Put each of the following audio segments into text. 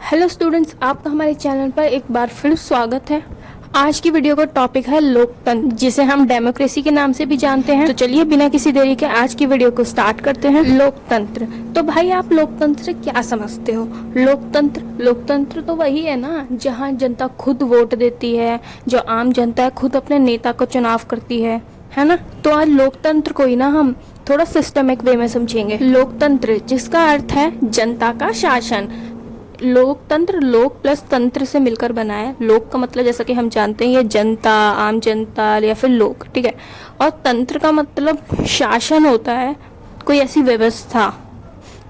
Hello students, आपका हमारे channel पर एक बार फिर स्वागत है। आज की वीडियो का टॉपिक है लोकतंत्र, जिसे हम डेमोक्रेसी के नाम से भी जानते हैं। तो चलिए बिना किसी देरी के आज की वीडियो को स्टार्ट करते हैं। लोकतंत्र, तो भाई आप लोकतंत्र से क्या समझते हो? लोकतंत्र तो वही है ना जहाँ जनता खुद वोट देती है, जो आम जनता है खुद अपने नेता को चुनाव करती है ना। तो आज लोकतंत्र को ही ना हम थोड़ा सिस्टमिक वे में समझेंगे। लोकतंत्र जिसका अर्थ है जनता का शासन। लोकतंत्र लोक प्लस तंत्र से मिलकर बना है। लोक का मतलब जैसा कि हम जानते हैं ये जनता, आम जनता या फिर लोग, ठीक है। और तंत्र का मतलब शासन होता है, कोई ऐसी व्यवस्था,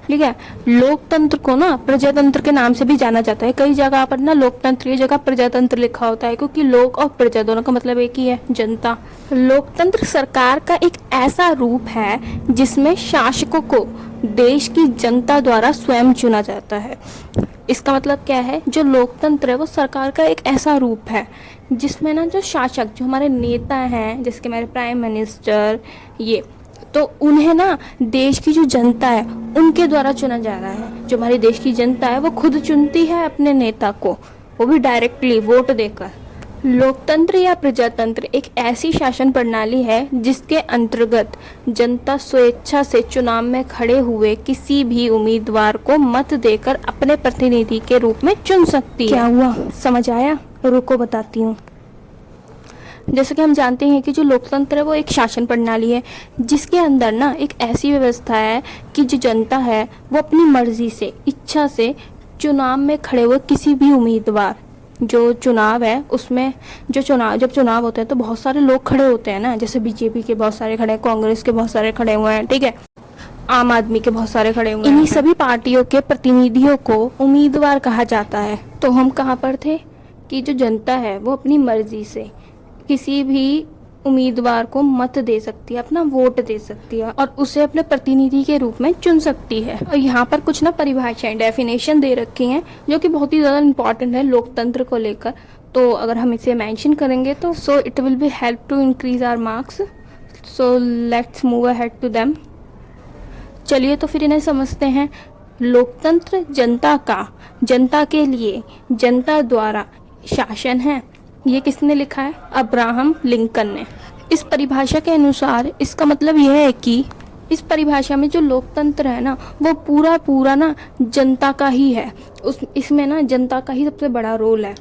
ठीक है। लोकतंत्र को ना प्रजातंत्र के नाम से भी जाना जाता है। कई जगह पर ना लोकतंत्र की जगह प्रजातंत्र लिखा होता है, क्योंकि लोक और प्रजा दोनों का मतलब एक ही है, जनता। लोकतंत्र सरकार का एक ऐसा रूप है जिसमें शासकों को देश की जनता द्वारा स्वयं चुना जाता है। इसका मतलब क्या है? जो लोकतंत्र है वो सरकार का एक ऐसा रूप है जिसमें ना जो शासक, जो हमारे नेता हैं, जैसे कि हमारे प्राइम मिनिस्टर, ये तो उन्हें ना देश की जो जनता है उनके द्वारा चुना जा रहा है। जो हमारी देश की जनता है वो खुद चुनती है अपने नेता को, वो भी डायरेक्टली वोट देकर। लोकतंत्र या प्रजातंत्र एक ऐसी शासन प्रणाली है जिसके अंतर्गत जनता स्वेच्छा से चुनाव में खड़े हुए किसी भी उम्मीदवार को मत देकर अपने प्रतिनिधि के रूप में चुन सकती है। क्या हुआ, समझ आया? रुको बताती हूँ। जैसे कि हम जानते हैं कि जो लोकतंत्र है वो एक शासन प्रणाली है जिसके अंदर ना एक ऐसी व्यवस्था है कि जो जनता है वो अपनी मर्जी से, इच्छा से चुनाव में खड़े हुए किसी भी उम्मीदवार, जो चुनाव है उसमें जब चुनाव होते हैं तो बहुत सारे लोग खड़े होते हैं ना, जैसे बीजेपी के बहुत सारे खड़े हैं, कांग्रेस के बहुत सारे खड़े हुए हैं, ठीक है, आम आदमी के बहुत सारे खड़े हुए हैं। इन्हीं सभी पार्टियों के प्रतिनिधियों को उम्मीदवार कहा जाता है। तो हम कहाँ पर थे कि जो जनता है वो अपनी मर्जी से किसी भी उम्मीदवार को मत दे सकती है, अपना वोट दे सकती है और उसे अपने प्रतिनिधि के रूप में चुन सकती है। और यहाँ पर कुछ ना परिभाषाएं, डेफिनेशन दे रखी हैं जो कि बहुत ही ज़्यादा इंपॉर्टेंट है लोकतंत्र को लेकर। तो अगर हम इसे मेंशन करेंगे तो so it will be help to increase our marks. So let's move ahead to them. चलिए तो फिर इन्हें समझते हैं। लोकतंत्र जनता के लिए, जनता द्वारा शासन है। ये किसने लिखा है? अब्राहम लिंकन ने। इस परिभाषा के अनुसार इसका मतलब यह है कि इस परिभाषा में जो लोकतंत्र है ना वो पूरा ना जनता का ही है। इसमें ना जनता का ही सबसे बड़ा रोल है।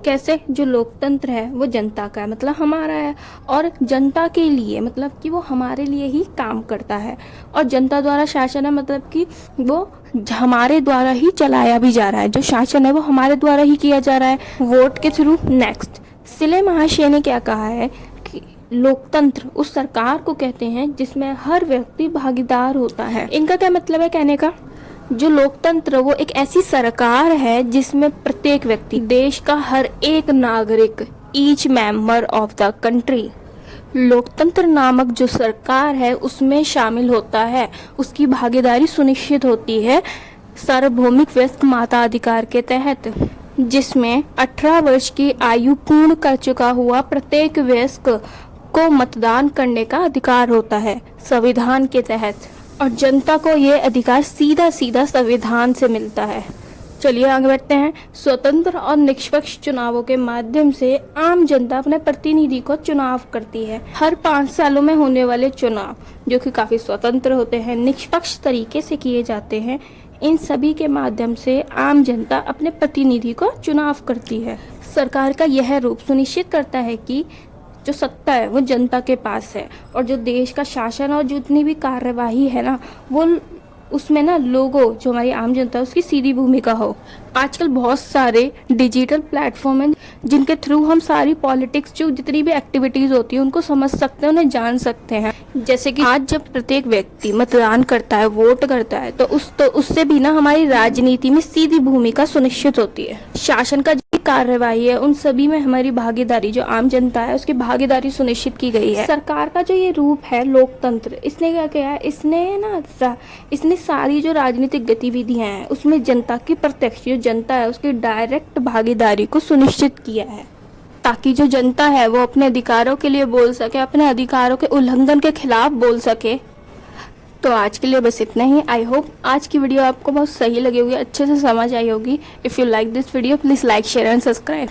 कैसे? जो लोकतंत्र है वो जनता का है, मतलब हमारा है, और जनता के लिए मतलब कि वो हमारे लिए ही काम करता है। और जनता द्वारा शासन है मतलब कि वो हमारे द्वारा ही चलाया भी जा रहा है। जो शासन है वो हमारे द्वारा ही किया जा रहा है, वोट के थ्रू। नेक्स्ट, सिले महाशय ने क्या कहा है कि लोकतंत्र उस सरकार को कहते हैं जिसमें हर व्यक्ति भागीदार होता है। इनका क्या मतलब है कहने का? जो लोकतंत्र वो एक ऐसी सरकार है जिसमें प्रत्येक व्यक्ति, देश का हर एक नागरिक, each member of the country, लोकतंत्र नामक जो सरकार है उसमें शामिल होता है। उसकी भागीदारी सुनिश्चित होती है सार्वभौमिक वयस्क मताधिकार के तहत, जिसमें 18 वर्ष की आयु पूर्ण कर चुका हुआ प्रत्येक वयस्क को मतदान करने का अधिकार होता है संविधान के तहत। और जनता को ये अधिकार सीधा संविधान से मिलता है। चलिए आगे बढ़ते हैं। स्वतंत्र और निष्पक्ष चुनावों के माध्यम से आम जनता अपने प्रतिनिधि को चुनाव करती है। हर 5 सालों में होने वाले चुनाव जो कि काफी स्वतंत्र होते हैं, निष्पक्ष तरीके से किए जाते हैं, इन सभी के माध्यम से आम जनता अपने प्रतिनिधि को चुनाव करती है। सरकार का यह रूप सुनिश्चित करता है कि जो सत्ता है वो जनता के पास है और जो देश का शासन और जितनी भी कार्यवाही है ना वो उसमें ना लोगों, जो हमारी आम जनता है उसकी सीधी भूमिका हो। आजकल बहुत सारे डिजिटल प्लेटफॉर्म हैं जिनके थ्रू हम सारी पॉलिटिक्स, जो जितनी भी एक्टिविटीज होती है उनको समझ सकते हैं, उन्हें जान सकते हैं। जैसे कि आज जब प्रत्येक व्यक्ति मतदान करता है, वोट करता है, तो उससे भी ना हमारी राजनीति में सीधी भूमिका सुनिश्चित होती है। शासन का कार्यवाही है उन सभी में हमारी भागीदारी, जो आम जनता है उसकी भागीदारी सुनिश्चित की गई है। सरकार का जो ये रूप है लोकतंत्र, इसने क्या किया है? इसने सारी जो राजनीतिक गतिविधियां हैं उसमें जनता की प्रत्यक्ष, जो जनता है उसकी डायरेक्ट भागीदारी को सुनिश्चित किया है, ताकि जो जनता है वो अपने अधिकारों के लिए बोल सके, अपने अधिकारों के उल्लंघन के खिलाफ बोल सके। तो आज के लिए बस इतना ही। आई होप आज की वीडियो आपको बहुत सही लगी होगी, अच्छे से समझ आई होगी। If you like this video please like share and subscribe.